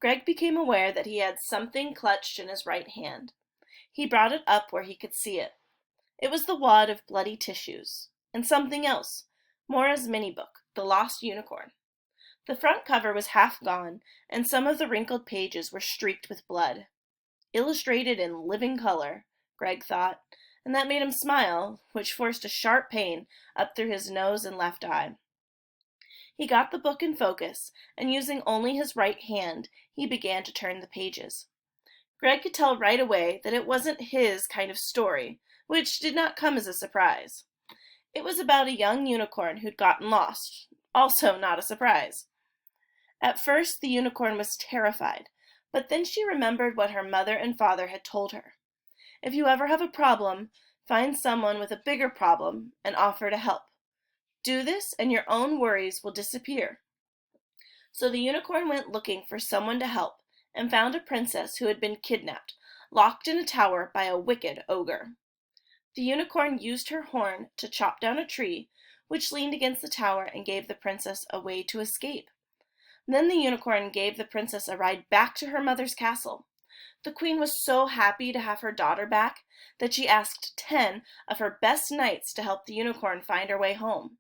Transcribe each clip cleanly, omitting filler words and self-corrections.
Greg became aware that he had something clutched in his right hand. He brought it up where he could see it. It was the wad of bloody tissues. And something else. Maura's mini-book, The Lost Unicorn. The front cover was half gone, and some of the wrinkled pages were streaked with blood. Illustrated in living color, Greg thought, and that made him smile, which forced a sharp pain up through his nose and left eye. He got the book in focus, and using only his right hand, he began to turn the pages. Greg could tell right away that it wasn't his kind of story, which did not come as a surprise. It was about a young unicorn who'd gotten lost, also not a surprise. At first, the unicorn was terrified, but then she remembered what her mother and father had told her. If you ever have a problem, find someone with a bigger problem and offer to help. Do this and your own worries will disappear. So the unicorn went looking for someone to help and found a princess who had been kidnapped, locked in a tower by a wicked ogre. The unicorn used her horn to chop down a tree, which leaned against the tower and gave the princess a way to escape. Then the unicorn gave the princess a ride back to her mother's castle. The queen was so happy to have her daughter back that she asked 10 of her best knights to help the unicorn find her way home.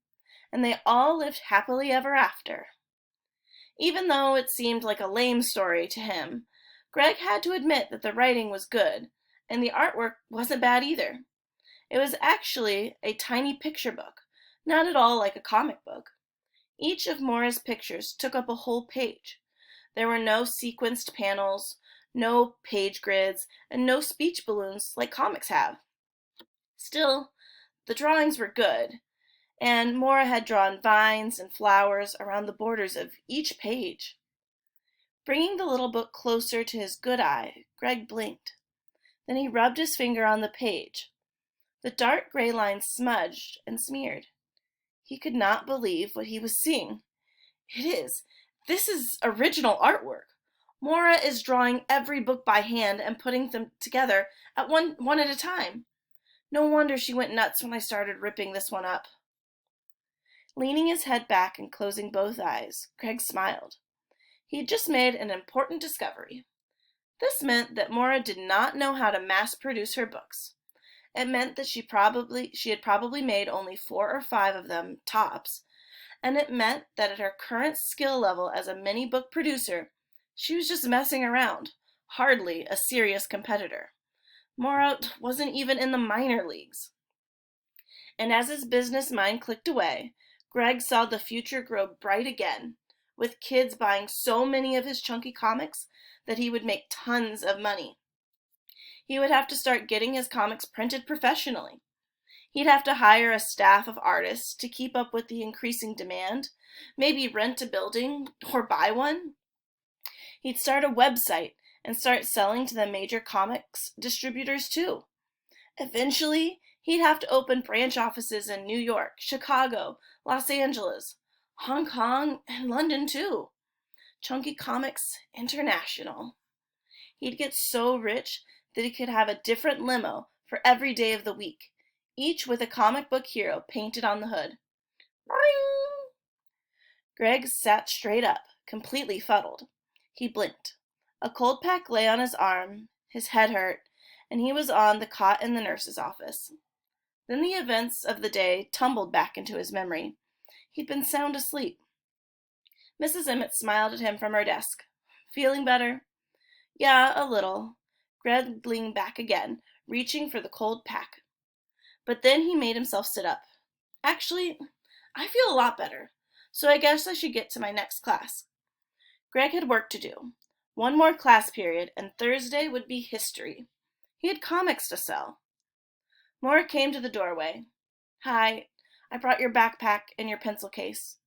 And they all lived happily ever after. Even though it seemed like a lame story to him, Greg had to admit that the writing was good, and the artwork wasn't bad either. It was actually a tiny picture book, not at all like a comic book. Each of Maura's pictures took up a whole page. There were no sequenced panels, no page grids, and no speech balloons like comics have. Still, the drawings were good, and Maura had drawn vines and flowers around the borders of each page. Bringing the little book closer to his good eye, Greg blinked. Then he rubbed his finger on the page. The dark gray lines smudged and smeared. He could not believe what he was seeing. This is original artwork. Maura is drawing every book by hand and putting them together at one at a time. No wonder she went nuts when I started ripping this one up. Leaning his head back and closing both eyes, Greg smiled. He had just made an important discovery. This meant that Maura did not know how to mass produce her books. It meant that she had probably made only 4 or 5 of them, tops, and it meant that at her current skill level as a mini book producer, she was just messing around, hardly a serious competitor. Maura wasn't even in the minor leagues. And as his business mind clicked away, Greg saw the future grow bright again, with kids buying so many of his chunky comics that he would make tons of money. He would have to start getting his comics printed professionally. He'd have to hire a staff of artists to keep up with the increasing demand, maybe rent a building or buy one. He'd start a website and start selling to the major comics distributors too. Eventually, he'd have to open branch offices in New York, Chicago, Los Angeles, Hong Kong, and London too. Chunky Comics International. He'd get so rich that he could have a different limo for every day of the week, each with a comic book hero painted on the hood. Boing! Greg sat straight up, completely fuddled. He blinked. A cold pack lay on his arm, his head hurt, and he was on the cot in the nurse's office. Then the events of the day tumbled back into his memory. He'd been sound asleep. Mrs. Emmett smiled at him from her desk. Feeling better? Yeah, a little. Greg leaned back again, reaching for the cold pack. But then he made himself sit up. Actually, I feel a lot better, so I guess I should get to my next class. Greg had work to do. One more class period, and Thursday would be history. He had comics to sell. Maura came to the doorway. Hi, I brought your backpack and your pencil case.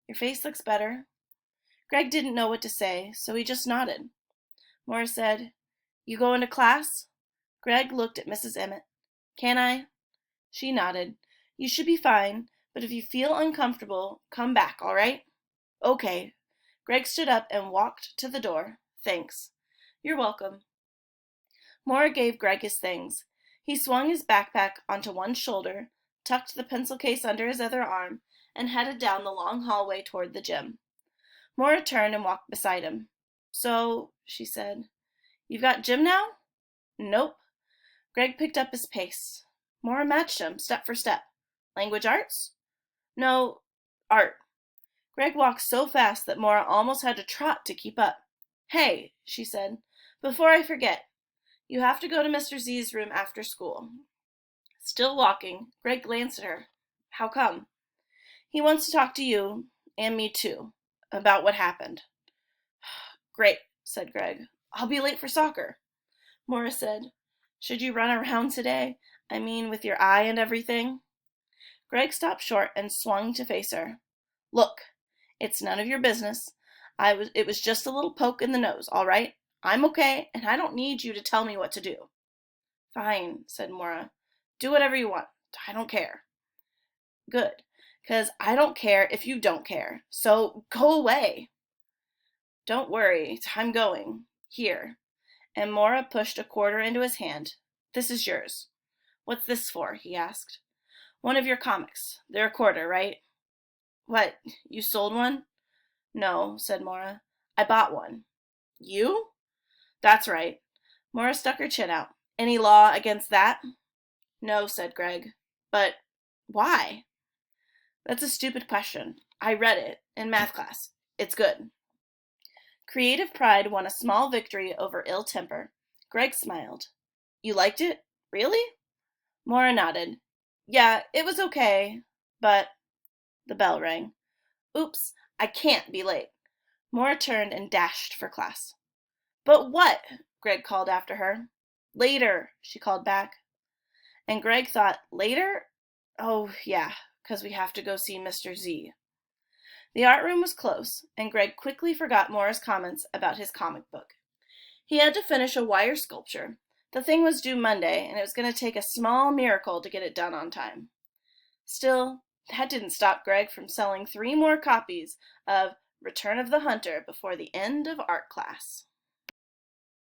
Your face looks better. Greg didn't know what to say, so he just nodded. Maura said, You going to class? Greg looked at Mrs. Emmett. Can I? She nodded. You should be fine, but if you feel uncomfortable, come back, all right? Okay. Greg stood up and walked to the door. Thanks. You're welcome. Maura gave Greg his things. He swung his backpack onto one shoulder, tucked the pencil case under his other arm, and headed down the long hallway toward the gym. Maura turned and walked beside him. So, she said, you've got gym now? Nope. Greg picked up his pace. Maura matched him, step for step. Language arts? No, art. Greg walked so fast that Maura almost had to trot to keep up. Hey, she said, before I forget, you have to go to Mr. Z's room after school. Still walking, Greg glanced at her. How come? He wants to talk to you, and me too, about what happened. Great, said Greg. I'll be late for soccer. Maura said, should you run around today? I mean, with your eye and everything? Greg stopped short and swung to face her. Look, it's none of your business. It was just a little poke in the nose, all right? I'm okay, and I don't need you to tell me what to do. Fine, said Maura. Do whatever you want. I don't care. Good, 'cause I don't care if you don't care. So go away. Don't worry, I'm going. Here. And Maura pushed a quarter into his hand. This is yours. What's this for? He asked. One of your comics. They're a quarter, right? What, you sold one? No, said Maura. I bought one. You? That's right. Maura stuck her chin out. Any law against that? No, said Greg. But why? That's a stupid question. I read it in math class. It's good. Creative pride won a small victory over ill temper. Greg smiled. You liked it? Really? Maura nodded. Yeah, it was okay, but... The bell rang. Oops, I can't be late. Maura turned and dashed for class. But what? Greg called after her. Later, she called back. And Greg thought, later? Oh, yeah, 'cause we have to go see Mr. Z. The art room was close, and Greg quickly forgot Maura's comments about his comic book. He had to finish a wire sculpture. The thing was due Monday, and it was going to take a small miracle to get it done on time. Still, that didn't stop Greg from selling 3 more copies of Return of the Hunter before the end of art class.